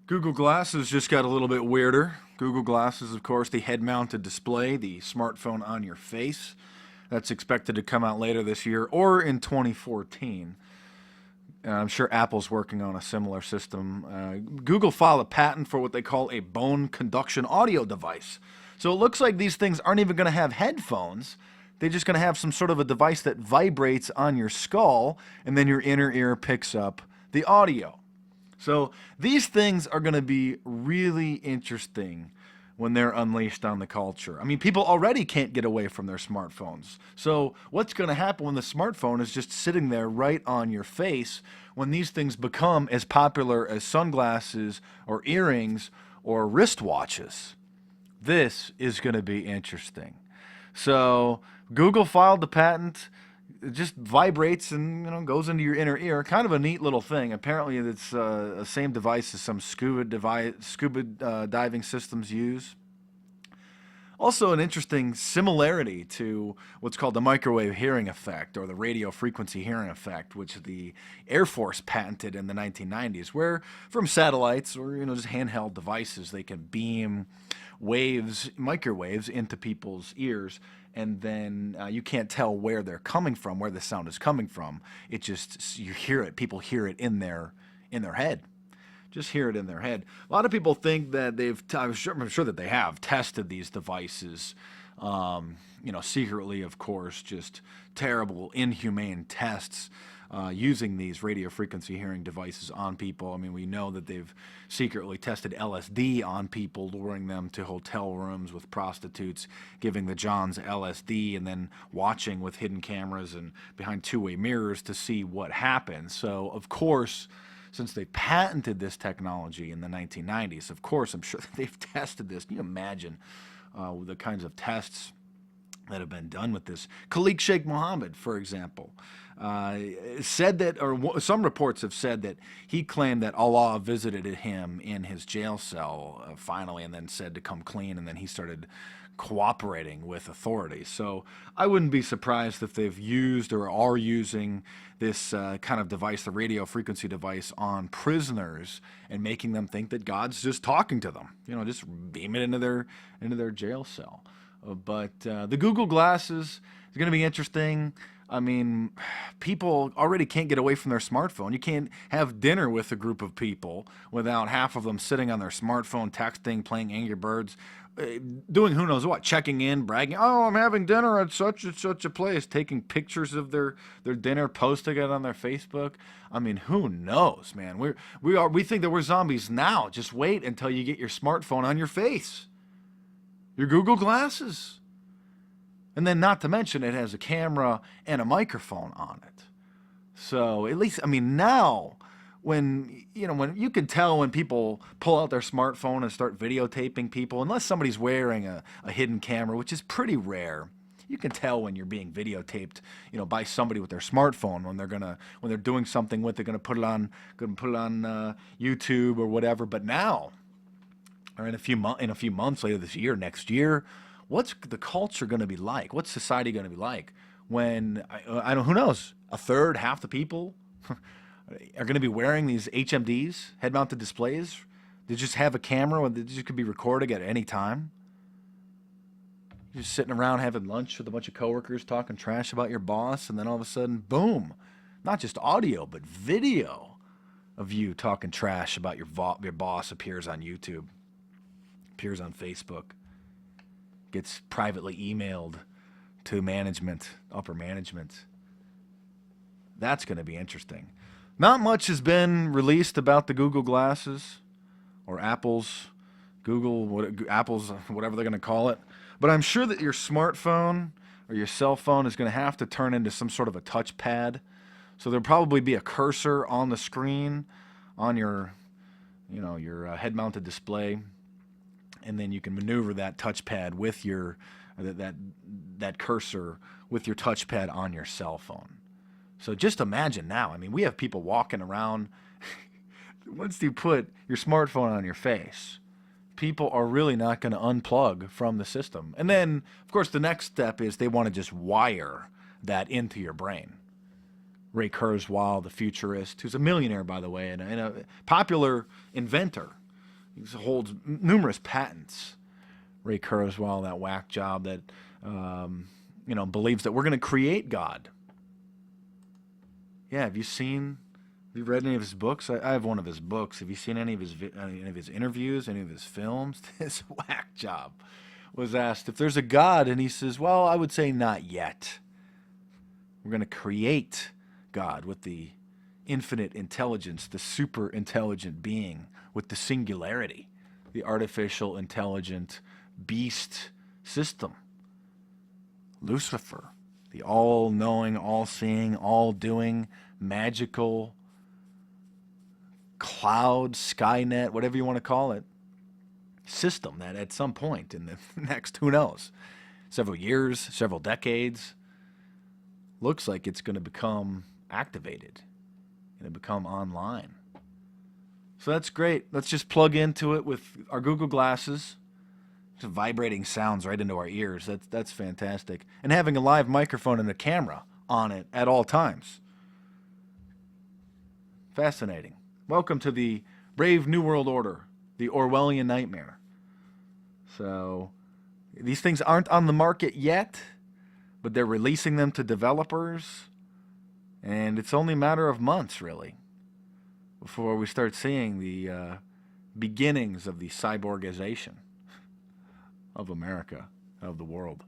Google Glasses just got a little bit weirder. Google Glasses, of course, the head-mounted display, the smartphone on your face. That's expected to come out later this year or in 2014. And I'm sure Apple's working on a similar system. Google filed a patent for what they call a bone conduction audio device. So it looks like these things aren't even going to have headphones. They're just going to have some sort of a device that vibrates on your skull, and then your inner ear picks up the audio. So these things are going to be really interesting when they're unleashed on the culture. I mean, people already can't get away from their smartphones. So what's going to happen when the smartphone is just sitting there right on your face when these things become as popular as sunglasses or earrings or wristwatches? This is going to be interesting. So Google filed the patent. It just vibrates and goes into your inner ear. Kind of a neat little thing. Apparently, it's the same device as some scuba diving systems use. Also, an interesting similarity to what's called the microwave hearing effect or the radio frequency hearing effect, which the Air Force patented in the 1990s, where from satellites or just handheld devices they can beam waves, microwaves, into people's ears, and then you can't tell where they're coming from, where the sound is coming from. It just, you hear it. People hear it in their head. Just hear it in their head. A lot of people think that I'm sure that they have tested these devices, secretly, of course, just terrible, inhumane tests using these radio frequency hearing devices on people. I mean, we know that they've secretly tested LSD on people, luring them to hotel rooms with prostitutes, giving the Johns LSD, and then watching with hidden cameras and behind two-way mirrors to see what happens. So, of course, since they patented this technology in the 1990s, of course, I'm sure that they've tested this. Can you imagine the kinds of tests that have been done with this? Khalid Sheikh Mohammed, for example, said that, or some reports have said that he claimed that Allah visited him in his jail cell finally, and then said to come clean, and then he started cooperating with authorities. So I wouldn't be surprised if they've used or are using this kind of device, the radio frequency device, on prisoners and making them think that God's just talking to them. Just beam it into their jail cell. But the Google Glasses is going to be interesting. I mean, people already can't get away from their smartphone. You can't have dinner with a group of people without half of them sitting on their smartphone, texting, playing Angry Birds, doing who knows what, checking in, bragging, oh, I'm having dinner at such and such a place, taking pictures of their dinner, posting it on their Facebook. I mean, who knows, man? We think that we're zombies now. Just wait until you get your smartphone on your face, your Google Glasses. And then not to mention it has a camera and a microphone on it. So at least, I mean, now when you can tell when people pull out their smartphone and start videotaping people, unless somebody's wearing a hidden camera, which is pretty rare, you can tell when you're being videotaped, by somebody with their smartphone when they're doing something with it, gonna put it on YouTube or whatever. But now, or in a few months later this year, next year, what's the culture going to be like? What's society going to be like when, who knows, a third, half the people are going to be wearing these HMDs, head-mounted displays? They just have a camera and they just could be recording at any time. You're just sitting around having lunch with a bunch of coworkers talking trash about your boss, and then all of a sudden, boom, not just audio, but video of you talking trash about your boss appears on YouTube, appears on Facebook, gets privately emailed to management, upper management. That's going to be interesting. Not much has been released about the Google Glasses or Apple's, whatever they're going to call it. But I'm sure that your smartphone or your cell phone is going to have to turn into some sort of a touchpad. So there'll probably be a cursor on the screen on your head-mounted display. And then you can maneuver that touchpad with that cursor with your touchpad on your cell phone. So just imagine now. I mean, we have people walking around. Once you put your smartphone on your face, people are really not going to unplug from the system. And then, of course, the next step is they want to just wire that into your brain. Ray Kurzweil, the futurist, who's a millionaire, by the way, and a popular inventor, He holds numerous patents. Ray Kurzweil, that whack job that believes that we're going to create God. Yeah, have you read any of his books? I have one of his books. Have you seen any of his interviews, any of his films? This whack job was asked if there's a God, and he says, well, I would say not yet. We're going to create God with the infinite intelligence, the super intelligent being with the singularity, the artificial intelligent beast system. Lucifer, the all-knowing, all-seeing, all-doing, magical cloud, Skynet, whatever you want to call it, system that at some point in the next, who knows, several years, several decades, looks like it's going to become activated, going to become online. So that's great. Let's just plug into it with our Google glasses. Just vibrating sounds right into our ears. That's fantastic. And having a live microphone and a camera on it at all times. Fascinating. Welcome to the brave New World Order, the Orwellian nightmare. So these things aren't on the market yet, but they're releasing them to developers, and it's only a matter of months, really, before we start seeing the beginnings of the cyborgization of America, of the world.